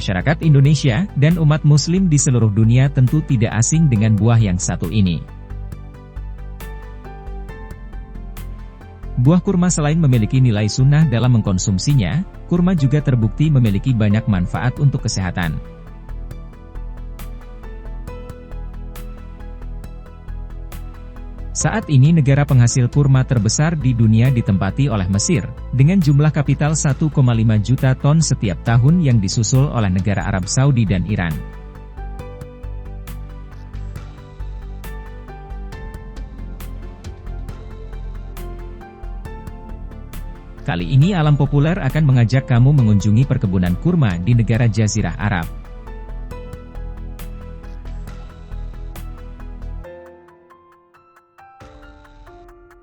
Masyarakat Indonesia dan umat muslim di seluruh dunia tentu tidak asing dengan buah yang satu ini. Buah kurma selain memiliki nilai sunnah dalam mengkonsumsinya, kurma juga terbukti memiliki banyak manfaat untuk kesehatan. Saat ini negara penghasil kurma terbesar di dunia ditempati oleh Mesir, dengan jumlah kapital 1,5 juta ton setiap tahun yang disusul oleh negara Arab Saudi dan Iran. Kali ini Alam Populer akan mengajak kamu mengunjungi perkebunan kurma di negara Jazirah Arab.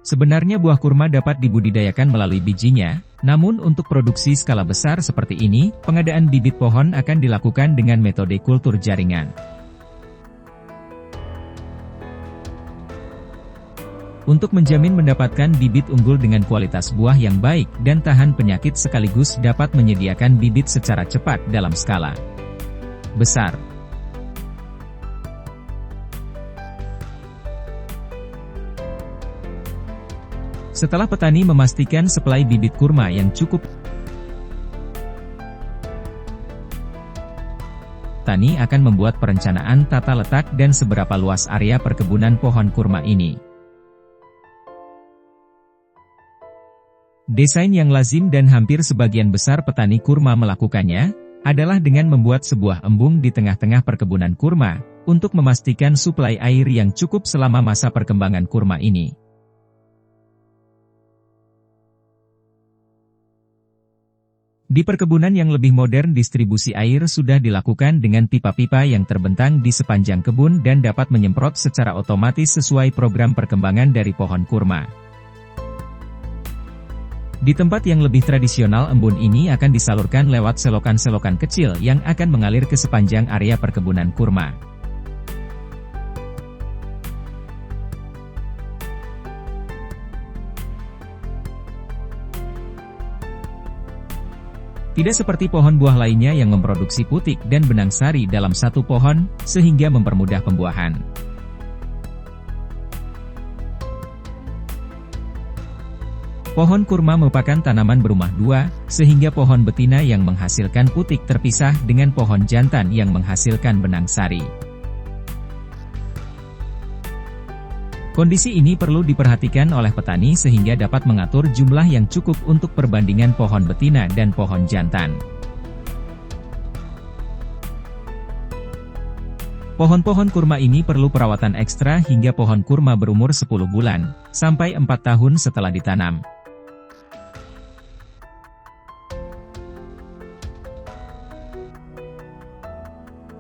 Sebenarnya buah kurma dapat dibudidayakan melalui bijinya, namun untuk produksi skala besar seperti ini, pengadaan bibit pohon akan dilakukan dengan metode kultur jaringan. Untuk menjamin mendapatkan bibit unggul dengan kualitas buah yang baik dan tahan penyakit sekaligus dapat menyediakan bibit secara cepat dalam skala besar. Setelah petani memastikan suplai bibit kurma yang cukup, petani akan membuat perencanaan tata letak dan seberapa luas area perkebunan pohon kurma ini. Desain yang lazim dan hampir sebagian besar petani kurma melakukannya, adalah dengan membuat sebuah embung di tengah-tengah perkebunan kurma, untuk memastikan suplai air yang cukup selama masa perkembangan kurma ini. Di perkebunan yang lebih modern distribusi air sudah dilakukan dengan pipa-pipa yang terbentang di sepanjang kebun dan dapat menyemprot secara otomatis sesuai program perkembangan dari pohon kurma. Di tempat yang lebih tradisional embun ini akan disalurkan lewat selokan-selokan kecil yang akan mengalir ke sepanjang area perkebunan kurma. Tidak seperti pohon buah lainnya yang memproduksi putik dan benang sari dalam satu pohon, sehingga mempermudah pembuahan. Pohon kurma merupakan tanaman berumah dua, sehingga pohon betina yang menghasilkan putik terpisah dengan pohon jantan yang menghasilkan benang sari. Kondisi ini perlu diperhatikan oleh petani sehingga dapat mengatur jumlah yang cukup untuk perbandingan pohon betina dan pohon jantan. Pohon-pohon kurma ini perlu perawatan ekstra hingga pohon kurma berumur 10 bulan, sampai 4 tahun setelah ditanam.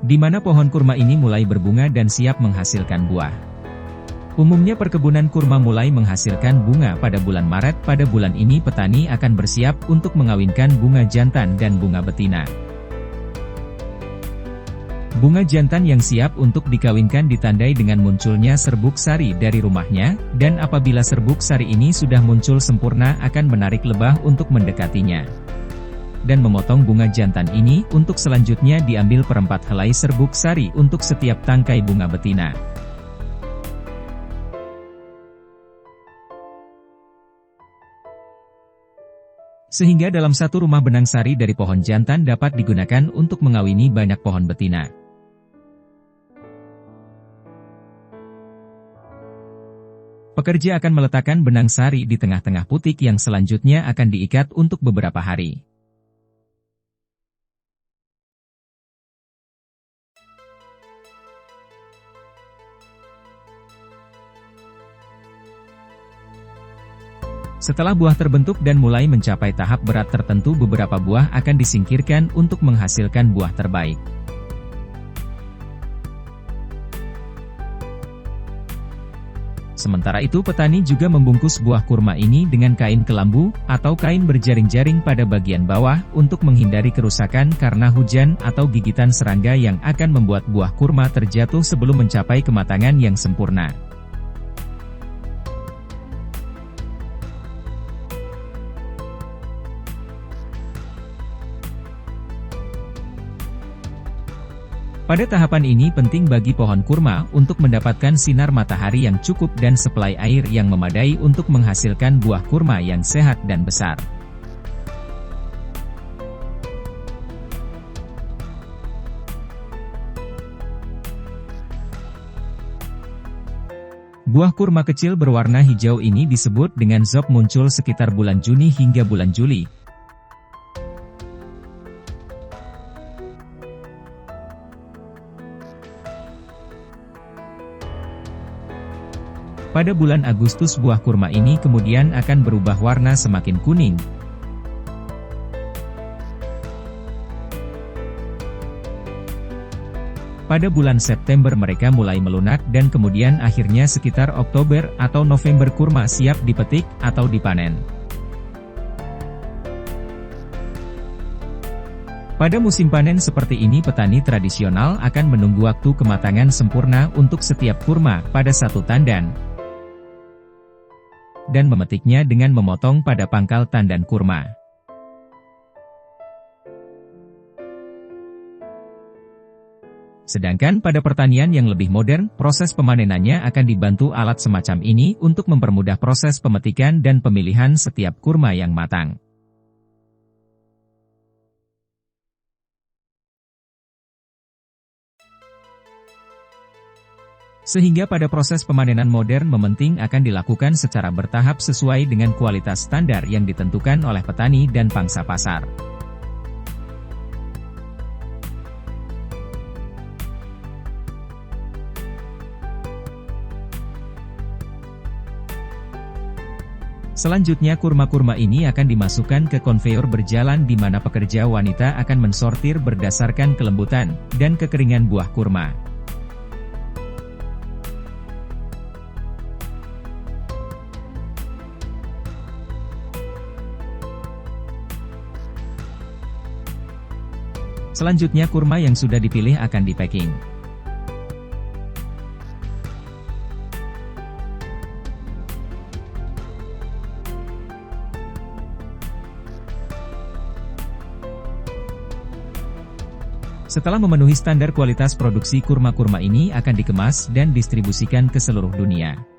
Di mana pohon kurma ini mulai berbunga dan siap menghasilkan buah. Umumnya perkebunan kurma mulai menghasilkan bunga pada bulan Maret. Pada bulan ini petani akan bersiap untuk mengawinkan bunga jantan dan bunga betina. Bunga jantan yang siap untuk dikawinkan ditandai dengan munculnya serbuk sari dari rumahnya, dan apabila serbuk sari ini sudah muncul sempurna akan menarik lebah untuk mendekatinya. Dan memotong bunga jantan ini, untuk selanjutnya diambil perempat helai serbuk sari untuk setiap tangkai bunga betina. Sehingga dalam satu rumah benang sari dari pohon jantan dapat digunakan untuk mengawini banyak pohon betina. Pekerja akan meletakkan benang sari di tengah-tengah putik yang selanjutnya akan diikat untuk beberapa hari. Setelah buah terbentuk dan mulai mencapai tahap berat tertentu, beberapa buah akan disingkirkan untuk menghasilkan buah terbaik. Sementara itu petani juga membungkus buah kurma ini dengan kain kelambu, atau kain berjaring-jaring pada bagian bawah, untuk menghindari kerusakan karena hujan atau gigitan serangga yang akan membuat buah kurma terjatuh sebelum mencapai kematangan yang sempurna. Pada tahapan ini penting bagi pohon kurma untuk mendapatkan sinar matahari yang cukup dan suplai air yang memadai untuk menghasilkan buah kurma yang sehat dan besar. Buah kurma kecil berwarna hijau ini disebut dengan zop, muncul sekitar bulan Juni hingga bulan Juli. Pada bulan Agustus buah kurma ini kemudian akan berubah warna semakin kuning. Pada bulan September mereka mulai melunak dan kemudian akhirnya sekitar Oktober atau November kurma siap dipetik atau dipanen. Pada musim panen seperti ini petani tradisional akan menunggu waktu kematangan sempurna untuk setiap kurma pada satu tandan, dan memetiknya dengan memotong pada pangkal tandan kurma. Sedangkan pada pertanian yang lebih modern, proses pemanenannya akan dibantu alat semacam ini untuk mempermudah proses pemetikan dan pemilihan setiap kurma yang matang. Sehingga pada proses pemanenan modern mementing akan dilakukan secara bertahap sesuai dengan kualitas standar yang ditentukan oleh petani dan pangsa pasar. Selanjutnya kurma-kurma ini akan dimasukkan ke konveyor berjalan di mana pekerja wanita akan mensortir berdasarkan kelembutan dan kekeringan buah kurma. Selanjutnya kurma yang sudah dipilih akan di-packing. Setelah memenuhi standar kualitas produksi kurma-kurma ini akan dikemas dan distribusikan ke seluruh dunia.